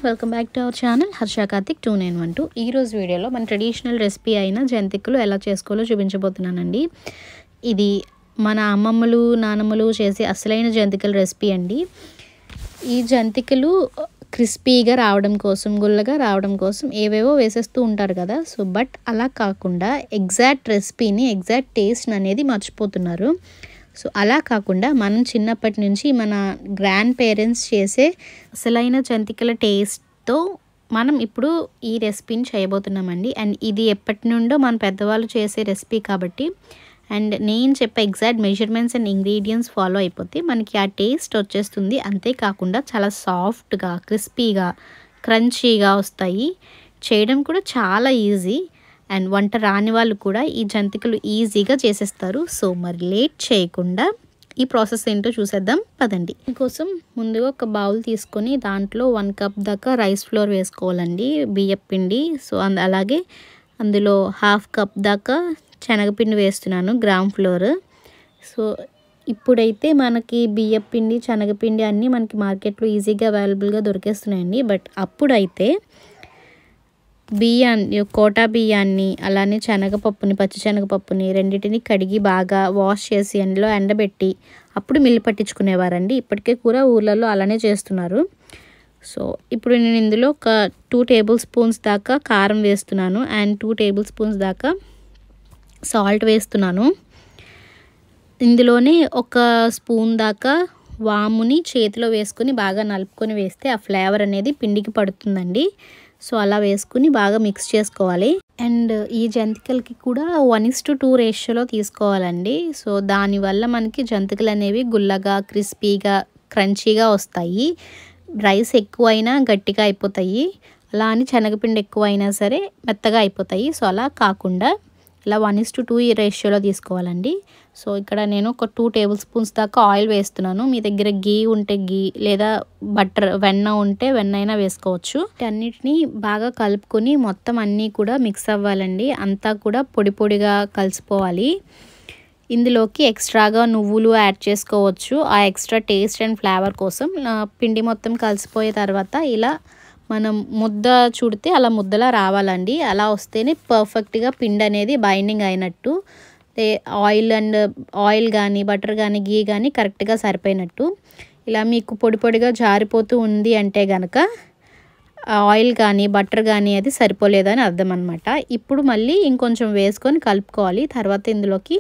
Welcome back to our channel Harsha Karthik 2912. ఈ రోజు వీడియోలో మన ట్రెడిషనల్ రెసిపీ అయిన జంతికలు ఎలా చేసుకోవాలో చూపించబోతున్నానండి. ఇది మన అమ్మమ్మలు నానమ్మలు చేసే అసలైన జంతికల రెసిపీ అండి. ఈ జంతికలు క్రిస్పీగా రావడం కోసం, గుల్లగా రావడం కోసం ఏవేవో వేసేస్తూ ఉంటారు కదా. సో బట్ అలా కాకుండా ఎగ్జాక్ట్ రెసిపీని, ఎగ్జాక్ట్ టేస్ట్ అనేది మర్చిపోతున్నారు. సో అలా కాకుండా మనం చిన్నప్పటి నుంచి మన గ్రాండ్ పేరెంట్స్ చేసే అసలైన జంతికల టేస్ట్తో మనం ఇప్పుడు ఈ రెసిపీని చేయబోతున్నామండి. అండ్ ఇది ఎప్పటి నుండో మన పెద్దవాళ్ళు చేసే రెసిపీ కాబట్టి, అండ్ నేను చెప్పే exact measurements and ingredients follow అయిపోతే మనకి ఆ టేస్ట్ వచ్చేస్తుంది. అంతేకాకుండా చాలా సాఫ్ట్గా, క్రిస్పీగా, క్రంచీగా వస్తాయి. చేయడం కూడా చాలా ఈజీ. అండ్ వంట రాని వాళ్ళు కూడా ఈ జంతికలు ఈజీగా చేసేస్తారు. సో మరి లేట్ చేయకుండా ఈ ప్రాసెస్ ఏంటో చూసేద్దాం పదండి. దీనికోసం ముందుగా ఒక బౌల్ తీసుకొని దాంట్లో 1 కప్ దాకా రైస్ ఫ్లోర్ వేసుకోవాలండి, బియ్యం పిండి. సో అలాగే అందులో 1/2 కప్ దాకా శనగపిండి వేస్తున్నాను, గ్రామ్ ఫ్లోర్. సో ఇప్పుడైతే మనకి బియ్యం పిండి, శనగపిండి అన్నీ మనకి మార్కెట్లో ఈజీగా అవైలబుల్గా దొరికేస్తున్నాయండి. బట్ అప్పుడైతే బియ్యాన్ని, కోటా బియ్యాన్ని, అలానే శనగపప్పుని, పచ్చి శనగపప్పుని రెండింటిని కడిగి బాగా వాష్ చేసి అందులో ఎండబెట్టి అప్పుడు మిల్లు పట్టించుకునేవారండి. ఇప్పటికే కూడా ఊర్లలో అలానే చేస్తున్నారు. సో ఇప్పుడు నేను ఇందులో ఒక 2 టేబుల్ స్పూన్స్ దాకా కారం వేస్తున్నాను అండ్ 2 టేబుల్ స్పూన్స్ దాకా సాల్ట్ వేస్తున్నాను. ఇందులోనే ఒక స్పూన్ దాకా వాముని చేతిలో వేసుకొని బాగా నలుపుకొని వేస్తే ఆ ఫ్లేవర్ అనేది పిండికి పడుతుందండి. సో అలా వేసుకుని బాగా మిక్స్ చేసుకోవాలి. అండ్ ఈ జంతికలకి కూడా 1:2 రేషియోలో తీసుకోవాలండి. సో దానివల్ల మనకి జంతికలు అనేవి గుల్లగా, క్రిస్పీగా, క్రంచీగా వస్తాయి. రైస్ ఎక్కువైనా గట్టిగా అయిపోతాయి, అలా అని శనగపిండి ఎక్కువైనా సరే మెత్తగా అయిపోతాయి. సో అలా కాకుండా ఇలా 1:2 రేషియోలో తీసుకోవాలండి. సో ఇక్కడ నేను ఒక 2 టేబుల్ స్పూన్స్ దాకా ఆయిల్ వేస్తున్నాను. మీ దగ్గర గీ ఉంటే గీ, లేదా బటర్, వెన్న ఉంటే వెన్న అయినా వేసుకోవచ్చు. అన్నిటినీ బాగా కలుపుకొని మొత్తం అన్నీ కూడా మిక్స్ అవ్వాలండి. అంతా కూడా పొడి పొడిగా కలిసిపోవాలి. ఇందులోకి ఎక్స్ట్రాగా నువ్వులు యాడ్ చేసుకోవచ్చు, ఆ ఎక్స్ట్రా టేస్ట్ అండ్ ఫ్లేవర్ కోసం. పిండి మొత్తం కలిసిపోయే తర్వాత ఇలా మనం ముద్ద చుడితే అలా ముద్దలా రావాలండి. అలా వస్తేనే పర్ఫెక్ట్గా పిండి అనేది బైండింగ్ అయినట్టు. ఆయిల్ కానీ, బటర్ కానీ, గీ కానీ కరెక్ట్గా సరిపోయినట్టు. ఇలా మీకు పొడి పొడిగా జారిపోతూ ఉంది అంటే కనుక ఆయిల్ కానీ, బటర్ కానీ అది సరిపోలేదని అర్థం అనమాట. ఇప్పుడు మళ్ళీ ఇంకొంచెం వేసుకొని కలుపుకోవాలి. తర్వాత ఇందులోకి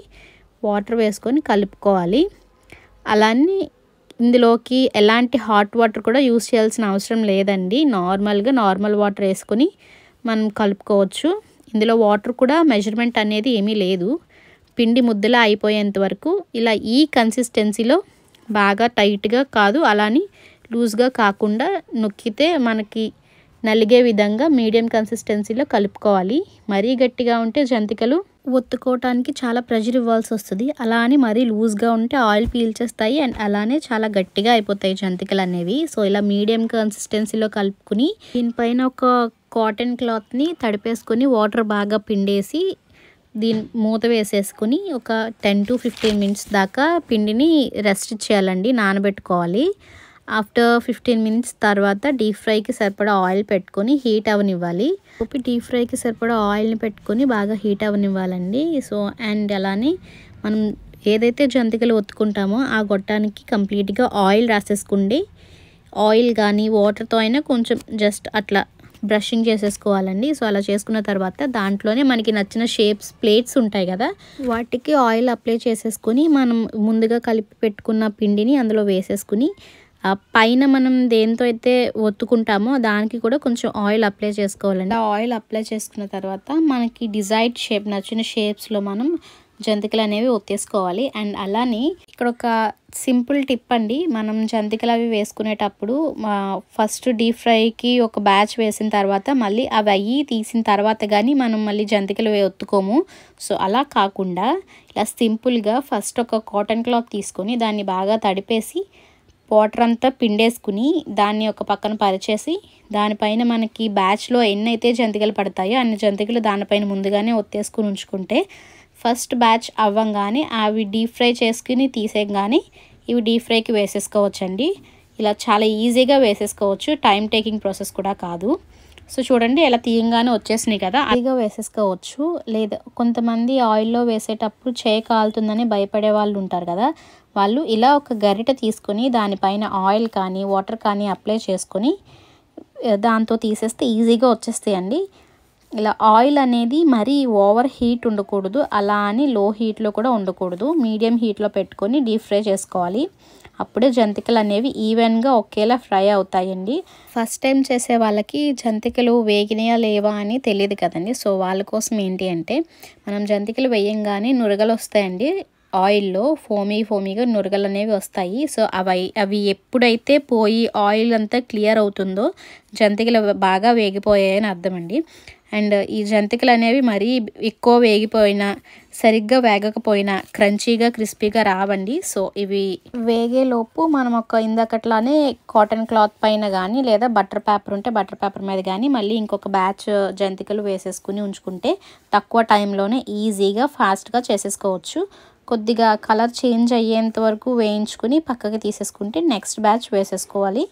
వాటర్ వేసుకొని కలుపుకోవాలి. అలానే ఇందులోకి ఎలాంటి హాట్ వాటర్ కూడా యూస్ చేయాల్సిన అవసరం లేదండి. నార్మల్ వాటర్ వేసుకొని మనం కలుపుకోవచ్చు. ఇందులో వాటర్ కూడా మెజర్మెంట్ అనేది ఏమీ లేదు. పిండి ముద్దలా అయిపోయేంత వరకు ఇలా ఈ కన్సిస్టెన్సీలో, బాగా టైట్గా కాదు, అలాని లూజ్గా కాకుండా నొక్కితే మనకి నలిగే విధంగా మీడియం కన్సిస్టెన్సీలో కలుపుకోవాలి. మరీ గట్టిగా ఉంటే జంతికలు ఒత్తుకోవటానికి చాలా ప్రెషర్ ఇవ్వాల్సి వస్తుంది. అలా అని మరీ లూజ్గా ఉంటే ఆయిల్ పీల్చేస్తాయి అండ్ అలానే చాలా గట్టిగా అయిపోతాయి జంతికలు అనేవి. సో ఇలా మీడియం కన్సిస్టెన్సీలో కలుపుకుని దీనిపైన ఒక కాటన్ క్లాత్ని తడిపేసుకొని వాటర్ బాగా పిండేసి దీని మూత వేసేసుకుని ఒక 10 to 15 మినిట్స్ దాకా పిండిని రెస్ట్ ఇచ్చేయాలండి, నానబెట్టుకోవాలి. ఆఫ్టర్ 15 మినిట్స్ తర్వాత డీప్ ఫ్రైకి సరిపడా ఆయిల్ పెట్టుకొని హీట్ అవనివ్వాలి. డీప్ ఫ్రైకి సరిపడా ఆయిల్ని పెట్టుకొని బాగా హీట్ అవనివ్వాలండి. సో అండ్ అలానే మనం ఏదైతే జంతికలు ఒత్తుకుంటామో ఆ గొట్టానికి కంప్లీట్గా ఆయిల్ రాసేసుకోండి. ఆయిల్ కానీ వాటర్తో అయినా కొంచెం జస్ట్ అట్లా బ్రషింగ్ చేసేసుకోవాలండి. సో అలా చేసుకున్న తర్వాత దాంట్లోనే మనకి నచ్చిన షేప్స్, ప్లేట్స్ ఉంటాయి కదా, వాటికి ఆయిల్ అప్లై చేసేసుకొని మనం ముందుగా కలిపి పెట్టుకున్న పిండిని అందులో వేసేసుకుని పైన మనం దేంతో అయితే ఒత్తుకుంటామో దానికి కూడా కొంచెం ఆయిల్ అప్లై చేసుకోవాలండి. ఆయిల్ అప్లై చేసుకున్న తర్వాత మనకి డిజైర్డ్ షేప్, నచ్చిన షేప్స్లో మనం జంతికలు అనేవి ఒత్తేసుకోవాలి. అండ్ అలానే ఇక్కడ ఒక సింపుల్ టిప్ అండి. మనం జంతికలు అవి వేసుకునేటప్పుడు ఫస్ట్ డీప్ ఫ్రైకి ఒక బ్యాచ్ వేసిన తర్వాత మళ్ళీ అవి తీసిన తర్వాత కానీ మనం మళ్ళీ జంతికలు ఒత్తుకోము. సో అలా కాకుండా ఇలా సింపుల్గా ఫస్ట్ ఒక కాటన్ క్లాత్ తీసుకొని దాన్ని బాగా తడిపేసి వాటర్ అంతా పిండేసుకుని దాన్ని ఒక పక్కన పరిచేసి దానిపైన మనకి బ్యాచ్లో ఎన్నైతే జంతికలు పడతాయో అన్ని జంతికలు దానిపైన ముందుగానే ఒత్తేసుకుని ఉంచుకుంటే ఫస్ట్ బ్యాచ్ అవ్వంగానే అవి డీప్ ఫ్రై చేసుకుని తీసేయగానే ఇవి డీప్ ఫ్రైకి వేసేసుకోవచ్చండి. ఇలా చాలా ఈజీగా వేసేసుకోవచ్చు, టైం టేకింగ్ ప్రాసెస్ కూడా కాదు. సో చూడండి ఎలా తీయంగానే వచ్చేసినాయి కదా, ఈజీగా వేసేసుకోవచ్చు. లేదా కొంతమంది ఆయిల్లో వేసేటప్పుడు చేయి కాలుతుందని భయపడే వాళ్ళు ఉంటారు కదా, వాళ్ళు ఇలా ఒక గరిటె తీసుకొని దానిపైన ఆయిల్ కానీ వాటర్ కానీ అప్లై చేసుకొని దాంతో తీసేస్తే ఈజీగా వచ్చేస్తాయండి. ఇలా ఆయిల్ అనేది మరీ ఓవర్ హీట్ ఉండకూడదు, అలా అని లో హీట్లో కూడా ఉండకూడదు, మీడియం హీట్లో పెట్టుకొని డీప్ ఫ్రై చేసుకోవాలి. అప్పుడే జంతికలు అనేవి ఈవెన్గా ఒకేలా ఫ్రై అవుతాయండి. ఫస్ట్ టైం చేసే వాళ్ళకి జంతికలు వేగినాయా లేవా అని తెలియదు కదండి. సో వాళ్ళ కోసం ఏంటి అంటే, మనం జంతికలు వేయంగానే నురగలు వస్తాయండి, ఆయిల్లో ఫోమీగా నురగలు అనేవి వస్తాయి. సో అవి ఎప్పుడైతే పోయి ఆయిల్ అంతా క్లియర్ అవుతుందో జంతికలు బాగా వేగిపోయాయని అర్థం అండి. అండ్ ఈ జంతికలు అనేవి మరీ ఎక్కువ వేగిపోయినా సరిగ్గా వేగకపోయినా క్రంచీగా క్రిస్పీగా రావండి. సో ఇవి వేగేలోపు మనం ఇందాకట్లానే కాటన్ క్లాత్ పైన కానీ లేదా బటర్ పేపర్ ఉంటే బటర్ పేపర్ మీద కానీ మళ్ళీ ఇంకొక బ్యాచ్ జంతికలు వేసేసుకుని ఉంచుకుంటే తక్కువ టైంలోనే ఈజీగా ఫాస్ట్గా చేసేసుకోవచ్చు. కొద్దిగా కలర్ చేంజ్ అయ్యేంత వరకు వేయించుకుని పక్కకి తీసేసుకుంటే నెక్స్ట్ బ్యాచ్ వేసేసుకోవాలి.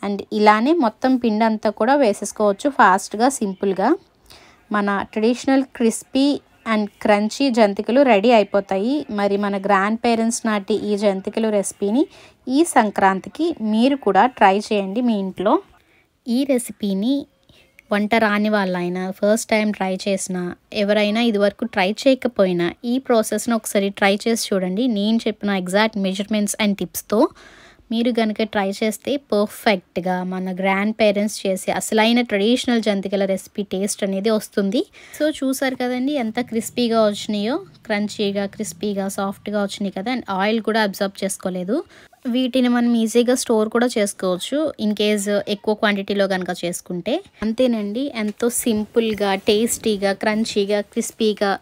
అండ్ ఇలానే మొత్తం పిండి అంతా కూడా వేసేసుకోవచ్చు ఫాస్ట్గా, సింపుల్గా. మన ట్రెడిషనల్ క్రిస్పీ అండ్ క్రంచీ జంతికలు రెడీ అయిపోతాయి. మరి మన గ్రాండ్ పేరెంట్స్ నాటి ఈ జంతికలు రెసిపీని ఈ సంక్రాంతికి మీరు కూడా ట్రై చేయండి మీ ఇంట్లో. ఈ రెసిపీని వంట రాని వాళ్ళైనా ఫస్ట్ టైం ట్రై చేసినా ఎవరైనా ఇదివరకు ట్రై చేయకపోయినా ఈ ప్రాసెస్ను ఒకసారి ట్రై చేసి చూడండి. నేను చెప్పిన ఎగ్జాక్ట్ మెజర్మెంట్స్ అండ్ టిప్స్తో మీరు కనుక ట్రై చేస్తే పర్ఫెక్ట్గా మన గ్రాండ్ పేరెంట్స్ చేసే అసలైన ట్రెడిషనల్ జంతికల రెసిపీ టేస్ట్ అనేది వస్తుంది. సో చూసారు కదండి ఎంత క్రిస్పీగా వచ్చినాయో, క్రంచీగా క్రిస్పీగా సాఫ్ట్గా వచ్చినాయి కదా. అండ్ ఆయిల్ కూడా అబ్జర్వ్ చేసుకోలేదు. వీటిని మనం ఈజీగా స్టోర్ కూడా చేసుకోవచ్చు ఇన్ కేస్ ఎక్కువ క్వాంటిటీలో కనుక చేసుకుంటే. అంతేనండి, ఎంతో సింపుల్గా టేస్టీగా క్రంచీగా క్రిస్పీగా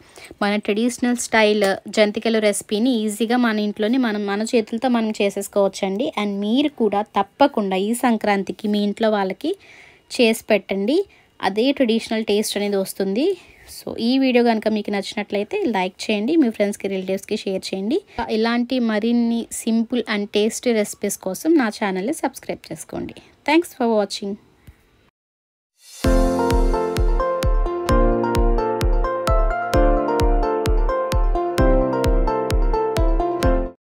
మన ట్రెడిషనల్ స్టైల్ జంతికల రెసిపీని ఈజీగా మన ఇంట్లోనే మన చేతులతో మనం చేసేసుకోవచ్చండి. అండ్ మీరు కూడా తప్పకుండా ఈ సంక్రాంతికి మీ ఇంట్లో వాళ్ళకి చేసి పెట్టండి, అదే ట్రెడిషనల్ టేస్ట్ అనేది వస్తుంది. సో ఈ వీడియో కనుక మీకు నచ్చినట్లయితే లైక్ చేయండి, మీ ఫ్రెండ్స్కి రిలేటివ్స్కి షేర్ చేయండి. ఇలాంటి మరిన్ని సింపుల్ అండ్ టేస్టీ రెసిపీస్ కోసం నా ఛానల్ని సబ్స్క్రైబ్ చేసుకోండి. Thanks for watching.